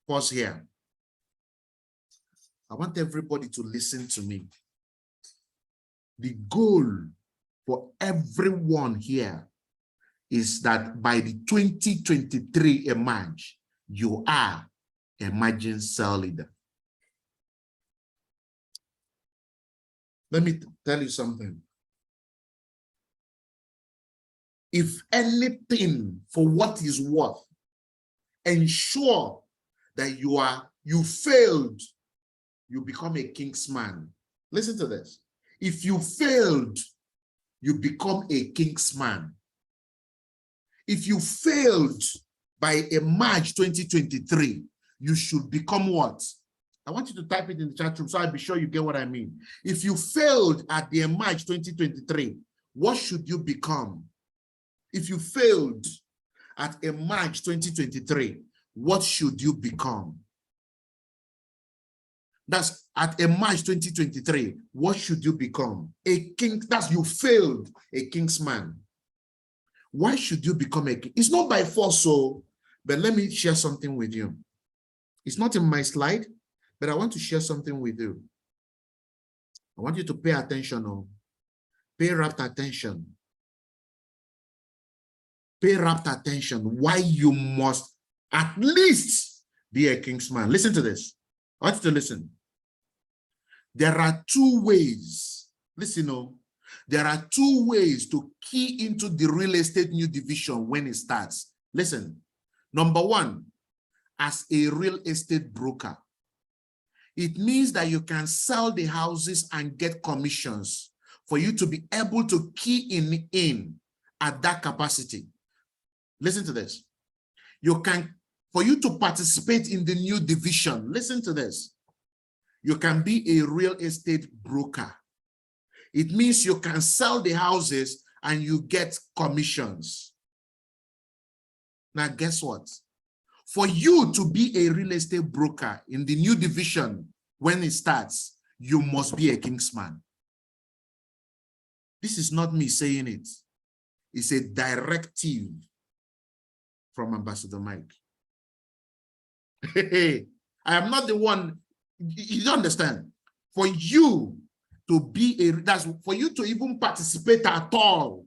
pause here. I want everybody to listen to me. The goal for everyone here is that by the 2023 emerge, you are emerging cell leader. Let me tell you something. If anything, for what is worth, ensure that you failed, you become a Kingsman. Listen to this. If you failed, you become a Kingsman. If you failed by a March 2023, you should become what? I want you to type it in the chat room so I'll be sure you get what I mean. If you failed at the March 2023, what should you become? If you failed at a March 2023, what should you become? That's at a March 2023, what should you become? A king, that's you failed, a Kingsman. Why should you become a king? It's not by force, so, but let me share something with you. It's not in my slide, but I want to share something with you. I want you to pay attention, pay rapt attention. Pay rapt attention why you must at least be a Kingsman. Listen to this. I want you to listen. There are 2 ways. Listen, there are 2 ways to key into the real estate new division when it starts. Listen. Number 1, as a real estate broker. It means that you can sell the houses and get commissions for you to be able to key in at that capacity. Listen to this. For you to participate in the new division, listen to this. You can be a real estate broker. It means you can sell the houses and you get commissions. Now, guess what? For you to be a real estate broker in the new division, when it starts, you must be a Kingsman. This is not me saying it. It's a directive from Ambassador Mike. I am not the one, you don't understand. For you to be that's for you to even participate at all,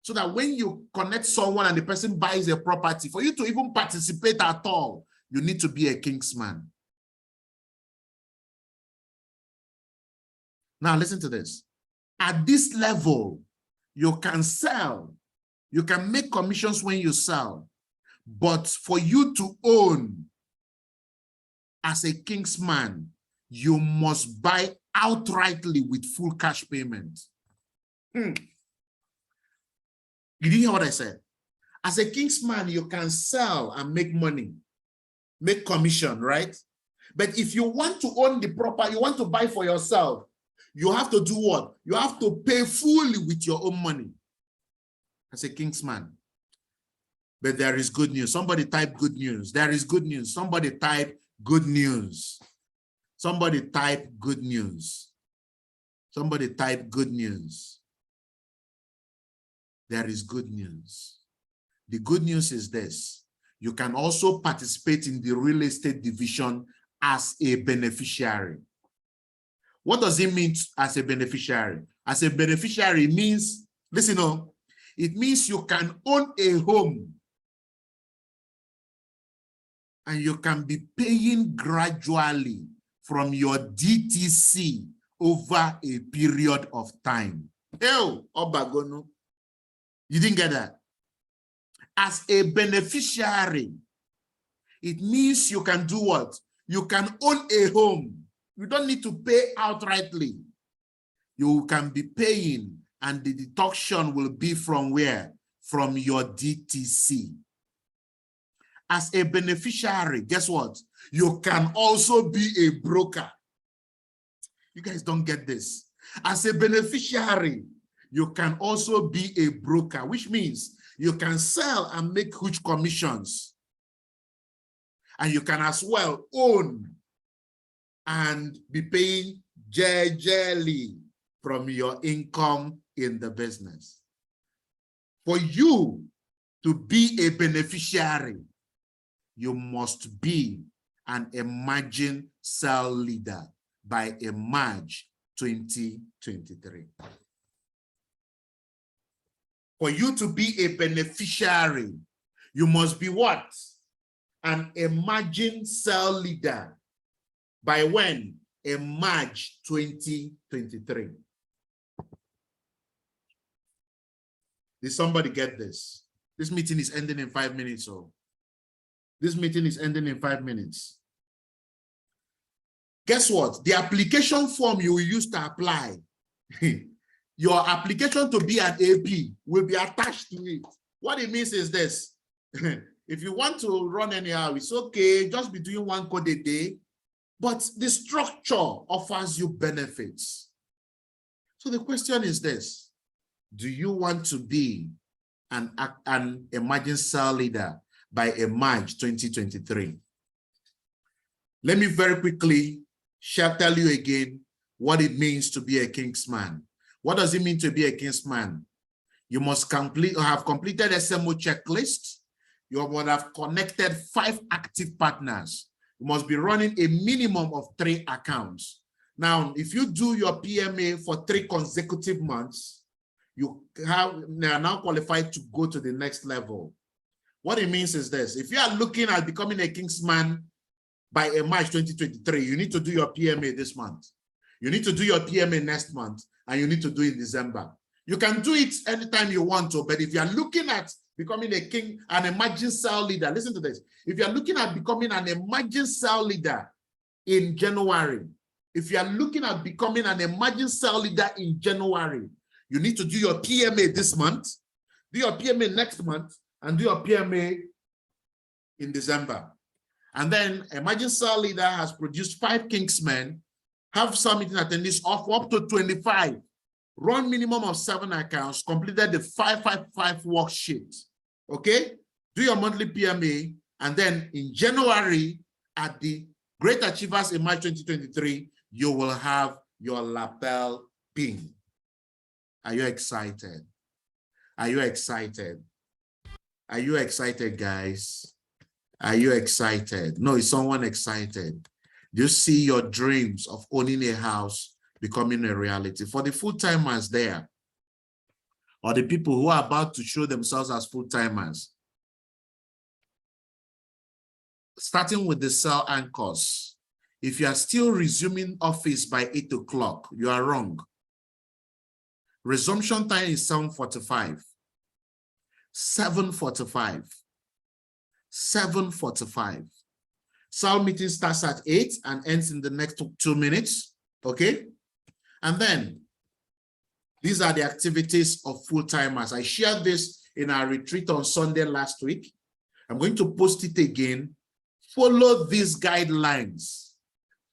so that when you connect someone and the person buys a property, for you to even participate at all, you need to be a Kingsman. Now listen to this. At this level, you can sell. You can make commissions when you sell. But for you to own as a Kingsman, you must buy outrightly with full cash payment. Did you hear what I said? As a Kingsman, you can sell and make money, make commission, right? But if you want to own the property, you want to buy for yourself, you have to do what? You have to pay fully with your own money as a Kingsman. But there is good news. Somebody type good news. There is good news. Somebody type good news. Somebody type good news. Somebody type good news. There is good news. The good news is this. You can also participate in the real estate division as a beneficiary. What does it mean as a beneficiary? As a beneficiary means, listen up, it means you can own a home and you can be paying gradually from your DTC over a period of time. Ew, Obagono. You didn't get that? As a beneficiary, it means you can do what? You can own a home. You don't need to pay outrightly. You can be paying, and the deduction will be from where? From your DTC. As a beneficiary, guess what? You can also be a broker. You guys don't get this. As a beneficiary, you can also be a broker, which means you can sell and make huge commissions. And you can as well own and be paying jelly from your income in the business. For you to be a beneficiary, you must be an emerging cell leader by March 2023. For you to be a beneficiary, you must be what? An emerging cell leader by when? March 2023. Did somebody get this? This meeting is ending in 5 minutes. So this meeting is ending in 5 minutes. Guess what? The application form you will use to apply, your application to be an AP will be attached to it. What it means is this. If you want to run anyhow, it's okay. Just be doing 1 code a day. But the structure offers you benefits. So the question is this. Do you want to be an emerging cell leader by March 2023? Let me very quickly tell you again what it means to be a Kingsman. What does it mean to be a Kingsman? You must have completed SMO checklist. You must have connected 5 active partners. You must be running a minimum of 3 accounts. Now, if you do your PMA for 3 consecutive months, you are now qualified to go to the next level. What it means is this. If you are looking at becoming a Kingsman by March 2023, you need to do your PMA this month. You need to do your PMA next month, and you need to do it in December. You can do it anytime you want to, but if you are looking at becoming an emerging cell leader, listen to this. If you are looking at becoming an emerging cell leader in January, if you are looking at becoming an emerging cell leader in January, you need to do your PMA this month, do your PMA next month, and do your PMA in December. And then emerging cell leader has produced 5 Kingsmen, have some meeting attendees of up to 25, run minimum of 7 accounts, completed the 555 worksheet. Okay? Do your monthly PMA, and then in January, at the Great Achievers in March 2023, you will have your lapel pin. Are you excited? Are you excited? Are you excited, guys? Are you excited? No, is someone excited? Do you see your dreams of owning a house becoming a reality? For the full-timers there, or the people who are about to show themselves as full-timers, starting with the cell anchors, if you are still resuming office by 8 o'clock, you are wrong. Resumption time is 7:45. 7:45. 7:45. SAL meeting starts at 8 and ends in the next 2 minutes. Okay? And then these are the activities of full-timers. I shared this in our retreat on Sunday last week. I'm going to post it again. Follow these guidelines.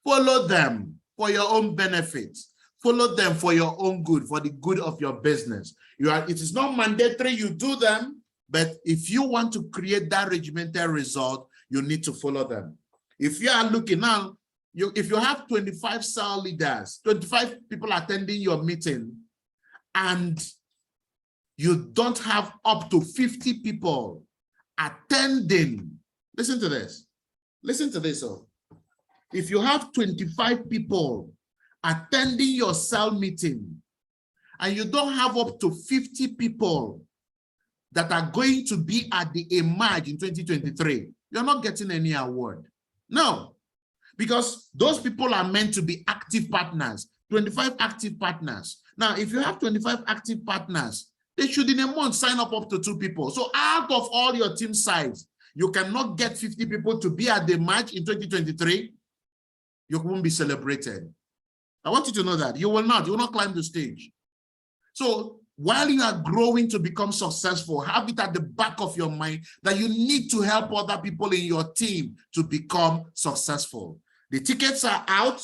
Follow them for your own benefit. Follow them for your own good, for the good of your business. It is not mandatory you do them, but if you want to create that regimental result, you need to follow them. If you are looking now, if you have 25 SAL leaders, 25 people attending your meeting, and you don't have up to 50 people attending, listen to this. Listen to this. If you have 25 people attending your SAL meeting, and you don't have up to 50 people that are going to be at the eMERGE in 2023, you're not getting any award. No, because those people are meant to be active partners, 25 active partners. Now, if you have 25 active partners, they should in a month sign up to 2 people. So out of all your team size, you cannot get 50 people to be at the match in 2023. You won't be celebrated. I want you to know that. You will not climb the stage. So while you are growing to become successful, have it at the back of your mind that you need to help other people in your team to become successful. The tickets are out.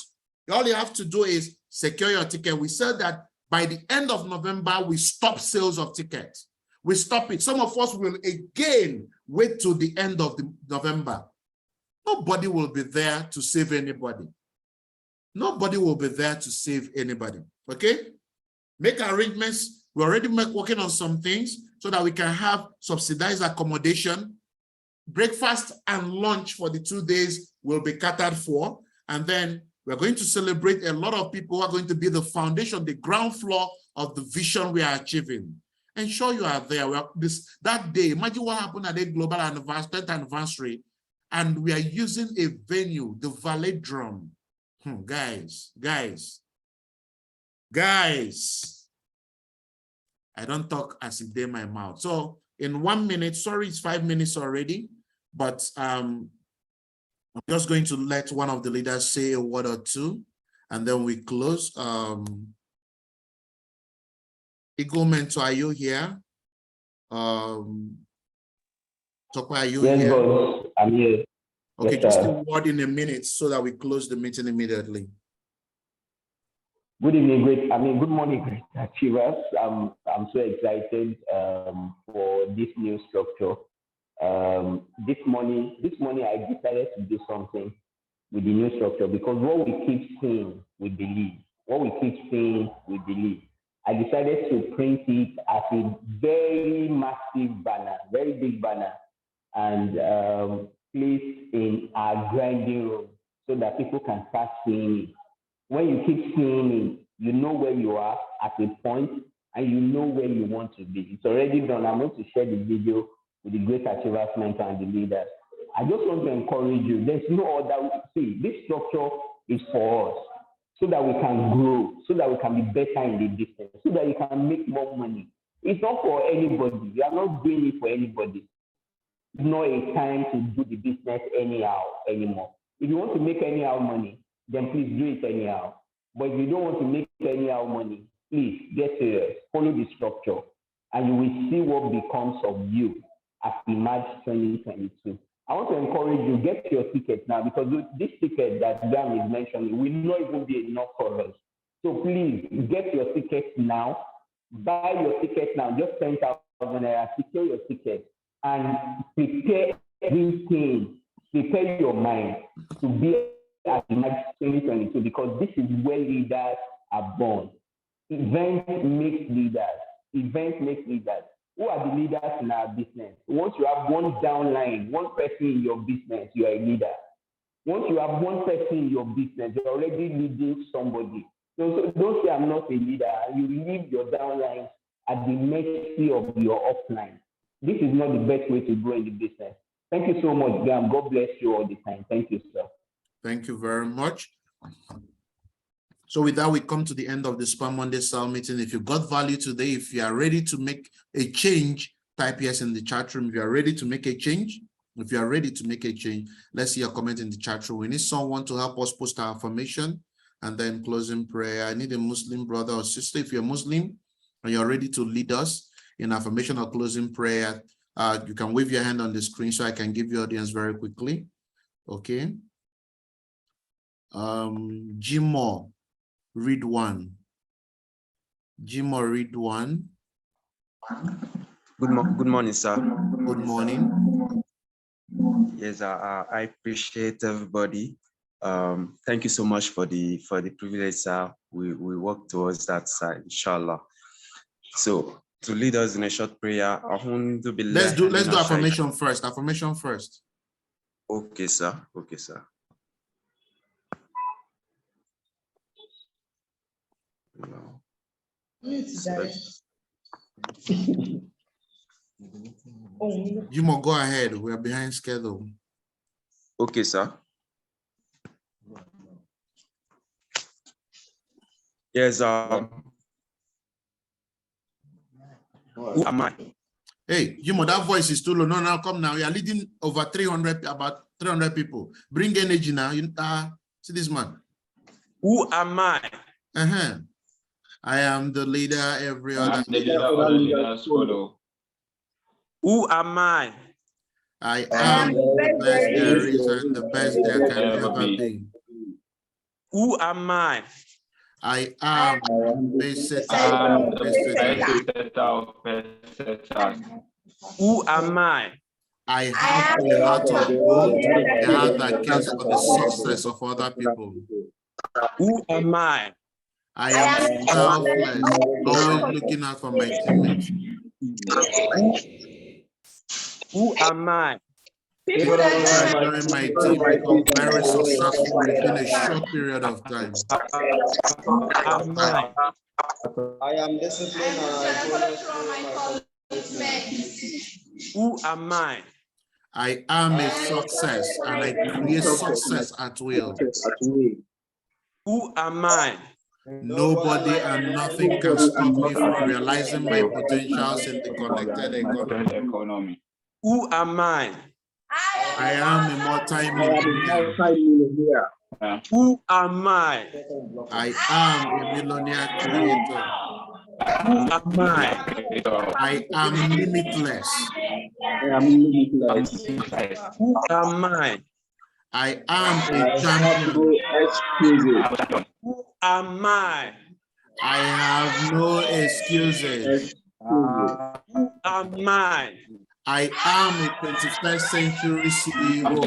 All you have to do is secure your ticket. We said that by the end of November, we stop sales of tickets. We stop it. Some of us will again wait till the end of November. Nobody will be there to save anybody. Nobody will be there to save anybody. Okay? Make arrangements. We're already working on some things so that we can have subsidized accommodation. Breakfast and lunch for the 2 days will be catered for. And then we're going to celebrate a lot of people who are going to be the foundation, the ground floor of the vision we are achieving. Ensure you are there. That day, imagine what happened at the global 10th anniversary, and we are using a venue, the Velodrome. Guys, I don't talk as if they're in my mouth. So in 1 minute, sorry, it's 5 minutes already, but I'm just going to let one of the leaders say a word or two, and then we close. Eagle Mentor, are you here? Topa, are you here? Yes, boss, I'm here. Okay, yes, just a word in a minute so that we close the meeting immediately. Good evening, good morning, great achievers. I'm so excited for this new structure. This morning I decided to do something with the new structure because what we keep saying, we believe. What we keep saying, we believe. I decided to print it as a very massive banner, very big banner, and place in our grinding room so that people can start seeing it. When you keep seeing it, you know where you are at a point and you know where you want to be. It's already done. I'm going to share the video with the Great Achievers Mentor and the leaders. I just want to encourage you. There's no other way. See, this structure is for us so that we can grow, so that we can be better in the business, so that you can make more money. It's not for anybody. You are not doing it for anybody. It's not a time to do the business anyhow anymore. If you want to make anyhow money, then please do it anyhow. But if you don't want to make anyhow money, please get serious. Follow the structure, and you will see what becomes of you at eMERGE 2022. I want to encourage you, get your ticket now, because this ticket that Graham is mentioning will not even be enough for us. So please get your ticket now. Buy your ticket now. Just 10,000 naira. Secure your ticket and prepare everything. Prepare your mind to be at eMERGE 2022, because this is where leaders are born. Events make leaders. Events make leaders. Who are the leaders in our business? Once you have one downline, one person in your business, you are a leader. Once you have one person in your business, you're already leading somebody. So don't say I'm not a leader. You leave your downline at the mercy of your upline. This is not the best way to grow in the business. Thank you so much, Graham. God bless you all the time. Thank you, sir. Thank you very much. So with that, we come to the end of the Spam Monday Cell meeting. If you got value today, if you are ready to make a change, type yes in the chat room. If you are ready to make a change, if you are ready to make a change, let's see your comment in the chat room. We need someone to help us post our affirmation and then closing prayer. I need a Muslim brother or sister. If you're Muslim and you're ready to lead us in affirmation or closing prayer, you can wave your hand on the screen so I can give your audience very quickly. Okay. Jimo, read one. Jimo, read one. Good morning, sir. Good morning. Yes, I appreciate everybody. Thank you so much for the privilege, sir. We work towards that side, inshallah. So to lead us in a short prayer, let's do affirmation first. Affirmation first. Okay, sir. Okay, sir. No. Jimo, go ahead. We are behind schedule. Okay, sir. Yes. Who am I? Hey, Jimo, that voice is too low. No, now come now. You are leading over 300, about 300 people. Bring energy now. See this man. Who am I? I am the leader. Every other leaders follow. Who am I? I am the best there is and the best there can ever be. Who am I? I am the best setter. Who am I? I have a heart of gold, a heart that cares for the success of other people. Who am I? I am selfless, always looking out for my teammates. Who am I? Ensuring my team become very successful within a short period of time. I am disciplined and I follow through my commitments. Who am I? I am a success and I create success at will. Who am I? Nobody and nothing can stop me from realizing my potentials in the connected economy. Who am I? I am a multi-millionaire. Who am I? I am a millionaire creator. Who am I? I am limitless. Who am I? I am a champion. Who am I? I have no excuses. Who am I? I am a 21st century CEO.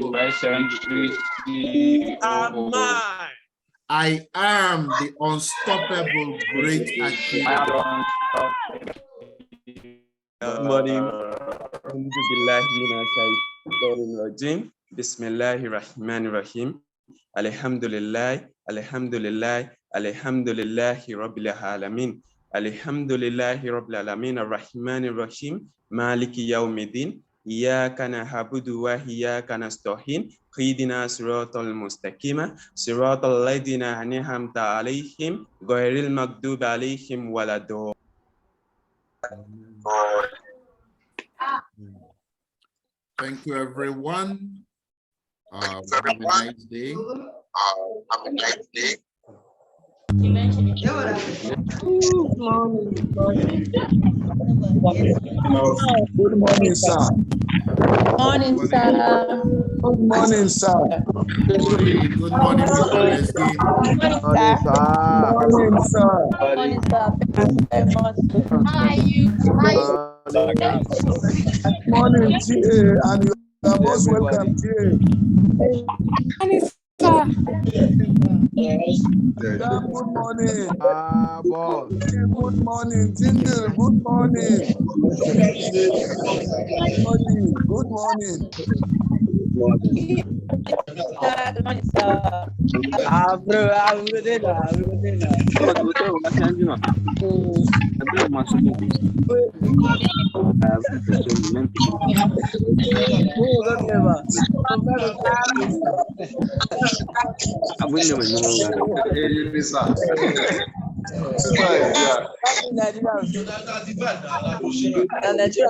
Who am I? I am the unstoppable great achiever. Good morning. Bismillahirrahmanirrahim. Alhamdulillah, alhamdulillah, alhamdulillahi rabbil alamin. Alhamdulillahi rabbil alamin arrahmanir rahim. Maliki yawmiddin. Iyyaka na'budu wa iyyaka nasta'in. Ihdina siratal mustaqim. Siratal ladzina an'amta 'alaihim ghairil maghdubi 'alaihim waladdallin. Thank you, everyone. Have a nice day. Have a nice day. Good morning. Good morning, sir. Morning, sir. Good morning, sir. Good morning, Mr. Leslie. Good morning, sir. Good morning, sir. Good morning, sir. Thank you very much. Good morning, GA, and you are most welcome, GA. Good morning. Boss. Good morning, Jingle. Good morning. Good morning. Good morning. Good morning, sir. Bro, I'm good now. I'm good now. Nigeria,